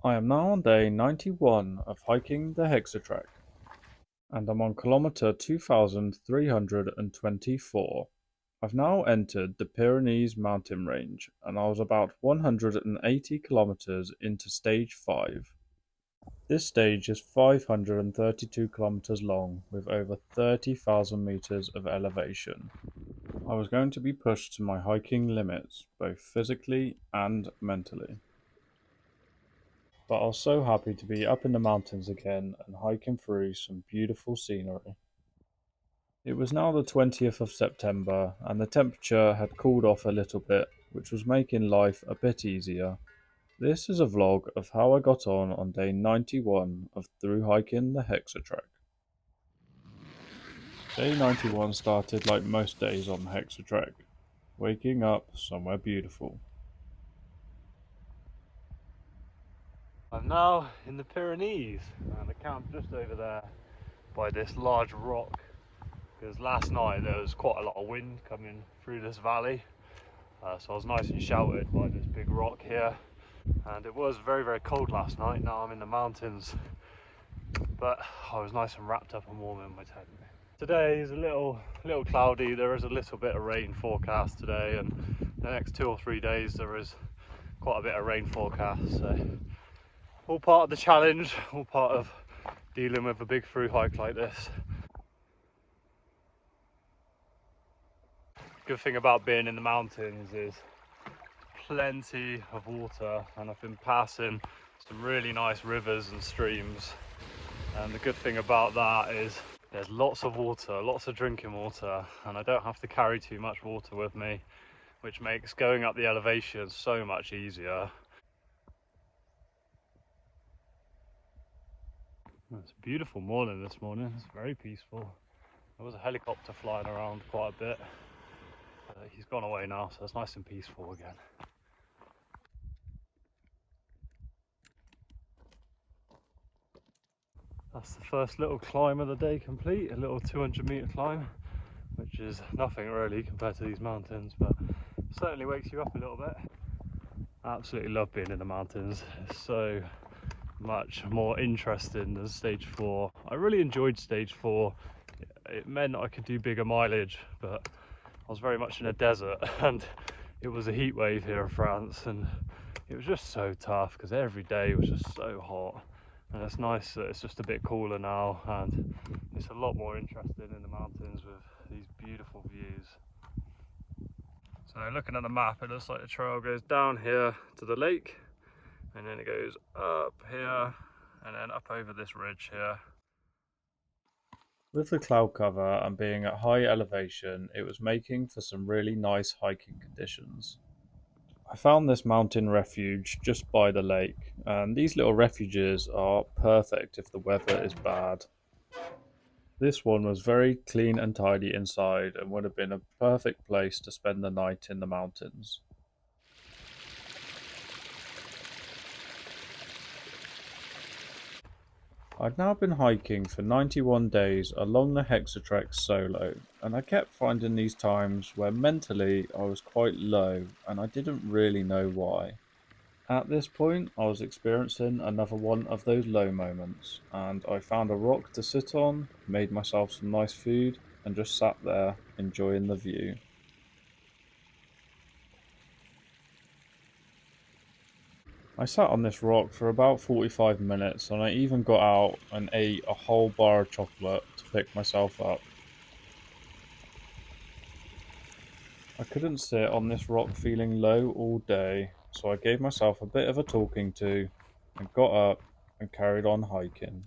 I am now on day 91 of hiking the Hexatrek, and I'm on kilometre 2324. I've now entered the Pyrenees mountain range, and I was about 180 kilometres into stage 5. This stage is 532 kilometres long, with over 30,000 metres of elevation. I was going to be pushed to my hiking limits, both physically and mentally. But I was so happy to be up in the mountains again and hiking through some beautiful scenery. It was now the 20th of September, and the temperature had cooled off a little bit, which was making life a bit easier. This is a vlog of how I got on day 91 of through hiking the Hexatrek. Day 91 started like most days on the Hexatrek, waking up somewhere beautiful. I'm now in the Pyrenees and I camped just over there by this large rock because last night there was quite a lot of wind coming through this valley, so I was nice and sheltered by this big rock here, and it was very cold last night. Now I'm in the mountains, but I was nice and wrapped up and warm in my tent. Today is a little cloudy. There is a little bit of rain forecast today, and the next 2 or 3 days there is quite a bit of rain forecast, so all part of the challenge, all part of dealing with a big through hike like this. Good thing about being in the mountains is plenty of water, and I've been passing some really nice rivers and streams, and the good thing about that is there's lots of water, lots of drinking water, and I don't have to carry too much water with me, which makes going up the elevation so much easier. It's a beautiful morning this morning. It's very peaceful. There was a helicopter flying around quite a bit. He's gone away now, so it's nice and peaceful again. That's the first little climb of the day complete, a little 200-meter climb, which is nothing really compared to these mountains, but certainly wakes you up a little bit. I absolutely love being in the mountains. It's so much more interesting than stage 4. I really enjoyed stage 4. It meant I could do bigger mileage, but I was very much in a desert and it was a heat wave here in France, and it was just so tough because every day was just so hot. And it's nice that it's just a bit cooler now, and it's a lot more interesting in the mountains with these beautiful views. So looking at the map, it looks like the trail goes down here to the lake, and then it goes up here and then up over this ridge here. With the cloud cover and being at high elevation, it was making for some really nice hiking conditions. I found this mountain refuge just by the lake, and these little refuges are perfect if the weather is bad. This one was very clean and tidy inside and would have been a perfect place to spend the night in the mountains. I'd now been hiking for 91 days along the Hexatrek solo, and I kept finding these times where mentally I was quite low and I didn't really know why. At this point, I was experiencing another one of those low moments, and I found a rock to sit on, made myself some nice food, and just sat there enjoying the view. I sat on this rock for about 45 minutes, and I even got out and ate a whole bar of chocolate to pick myself up. I couldn't sit on this rock feeling low all day, so I gave myself a bit of a talking to, and got up and carried on hiking.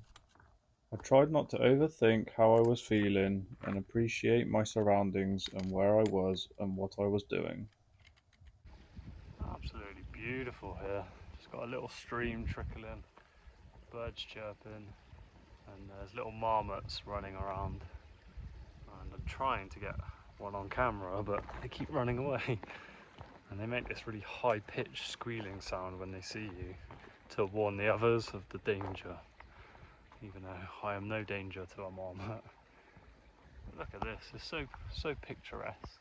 I tried not to overthink how I was feeling and appreciate my surroundings and where I was and what I was doing. Absolutely beautiful here. Just got a little stream trickling, birds chirping, and there's little marmots running around. And I'm trying to get one on camera, but they keep running away. And they make this really high-pitched squealing sound when they see you to warn the others of the danger, even though I am no danger to a marmot. But look at this, it's so picturesque.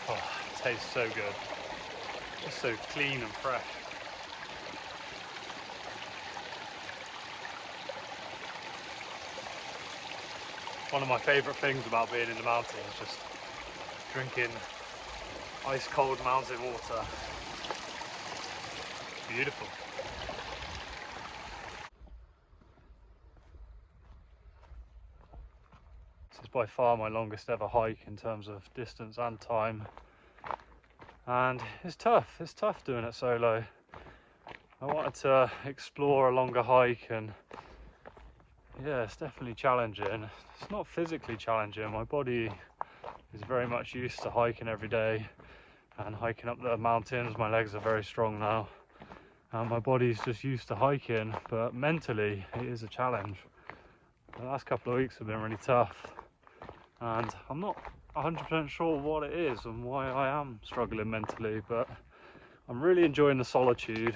Oh, it tastes so good. Just so clean and fresh. One of my favourite things about being in the mountains is just drinking ice cold mountain water. Beautiful. This is by far my longest ever hike in terms of distance and time. And it's tough doing it solo. I wanted to explore a longer hike, and yeah, it's definitely challenging. It's not physically challenging. My body is very much used to hiking every day and hiking up the mountains. My legs are very strong now and my body's just used to hiking, but mentally it is a challenge. The last couple of weeks have been really tough and I'm not 100% sure what it is and why I am struggling mentally, but I'm really enjoying the solitude.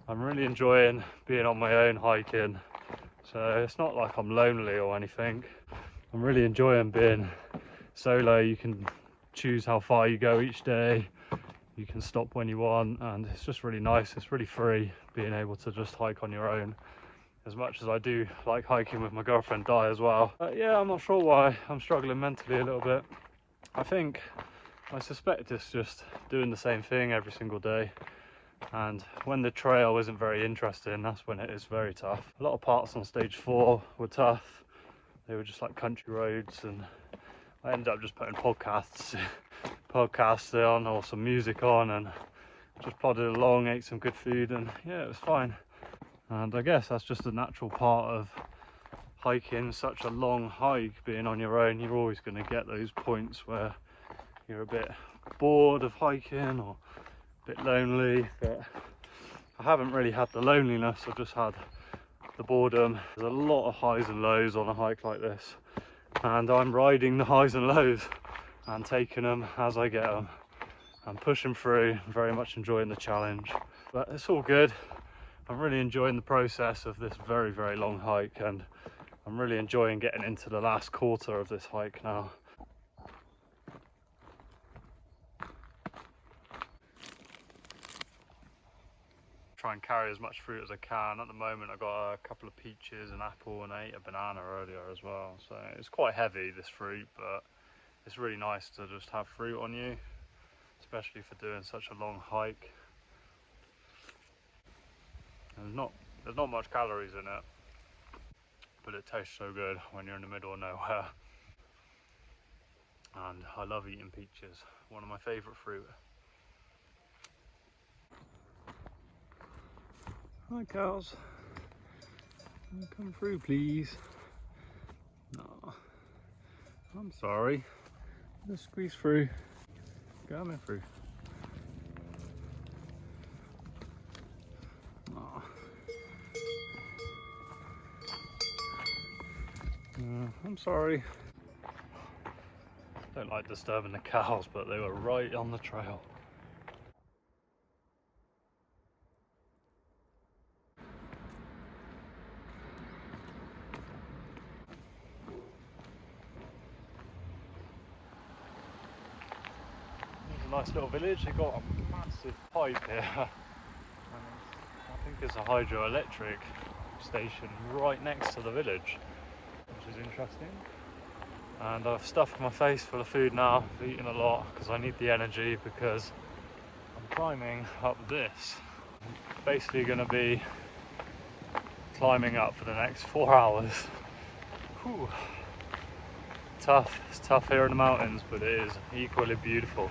I'm really enjoying being on my own hiking, so it's not like I'm lonely or anything. I'm really enjoying being solo. You can choose how far you go each day, you can stop when you want, and it's just really nice. It's really free being able to just hike on your own, as much as I do like hiking with my girlfriend Di as well. But yeah, I'm not sure why I'm struggling mentally a little bit. I suspect it's just doing the same thing every single day, and when the trail isn't very interesting, that's when it is very tough. A lot of parts on stage 4 were tough. They were just like country roads, and I ended up just putting podcasts on or some music on and just plodded along, ate some good food, and yeah, it was fine. And I guess that's just a natural part of hiking such a long hike. Being on your own, you're always going to get those points where you're a bit bored of hiking or a bit lonely, but I haven't really had the loneliness. I've just had the boredom. There's a lot of highs and lows on a hike like this, and I'm riding the highs and lows and taking them as I get them. I'm pushing through, very much enjoying the challenge, but it's all good. I'm really enjoying the process of this very, very long hike, and I'm really enjoying getting into the last quarter of this hike now. Try and carry as much fruit as I can. At the moment I've got a couple of peaches, an apple, and I ate a banana earlier as well, so it's quite heavy, this fruit, but it's really nice to just have fruit on you, especially for doing such a long hike. There's not much calories in it, but it tastes so good when you're in the middle of nowhere. And I love eating peaches, one of my favourite fruit. Hi cows, come through please. No, I'm sorry, just squeeze through, coming through. Oh. I'm sorry. Don't like disturbing the cows, but they were right on the trail. It's a nice little village. They've got a massive pipe here. I think it's a hydroelectric station right next to the village, which is interesting. And I've stuffed my face full of food now. I've eaten a lot because I need the energy, because I'm climbing up this. I'm basically going to be climbing up for the next 4 hours. Whew. Tough. It's tough here in the mountains, but it is equally beautiful.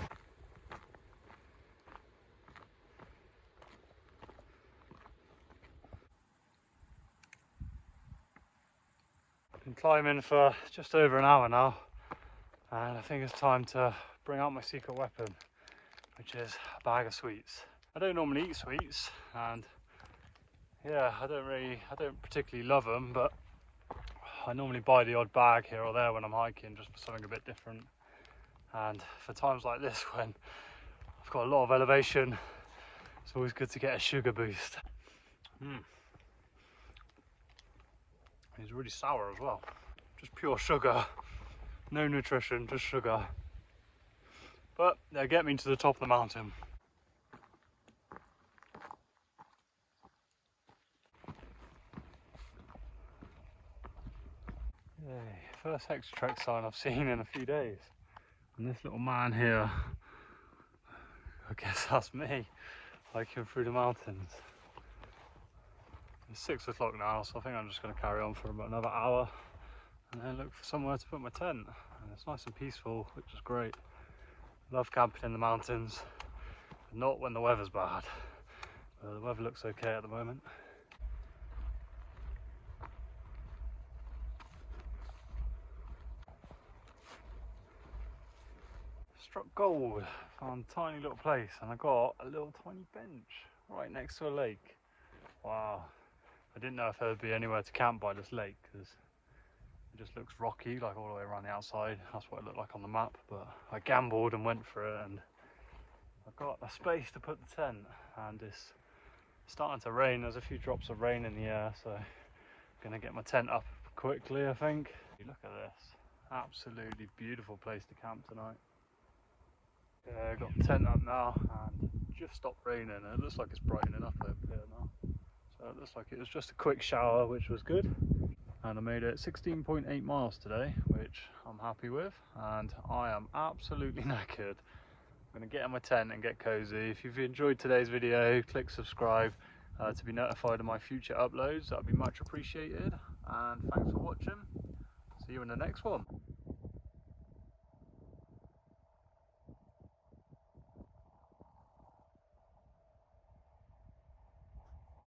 I've been climbing for just over an hour now, and I think it's time to bring out my secret weapon, which is a bag of sweets. I don't normally eat sweets, and yeah, I don't particularly love them, but I normally buy the odd bag here or there when I'm hiking, just for something a bit different. And for times like this, when I've got a lot of elevation, it's always good to get a sugar boost. It's really sour as well. Just pure sugar, no nutrition, just sugar. but they'll get me to the top of the mountain. Yay, first Hexatrek sign I've seen in a few days. And this little man here, I guess that's me, hiking through the mountains. It's 6 o'clock now, so I think I'm just going to carry on for about another hour and then look for somewhere to put my tent. And it's nice and peaceful, which is great. Love camping in the mountains, but not when the weather's bad. The weather looks okay at the moment. Struck gold, found a tiny little place, and I got a little tiny bench right next to a lake. Wow, I didn't know if there would be anywhere to camp by this lake because it just looks rocky, like all the way around the outside. That's what it looked like on the map, but I gambled and went for it, and I've got a space to put the tent, and it's starting to rain. There's a few drops of rain in the air, so I'm gonna get my tent up quickly, I think. Look at this, absolutely beautiful place to camp tonight. Yeah, got the tent up now and just stopped raining. It looks like it's brightening up over here now. So it looks like it was just a quick shower, which was good. And I made it 16.8 miles today, which I'm happy with. And I am absolutely knackered. I'm going to get in my tent and get cozy. If you've enjoyed today's video, click subscribe to be notified of my future uploads. That would be much appreciated. And thanks for watching. See you in the next one.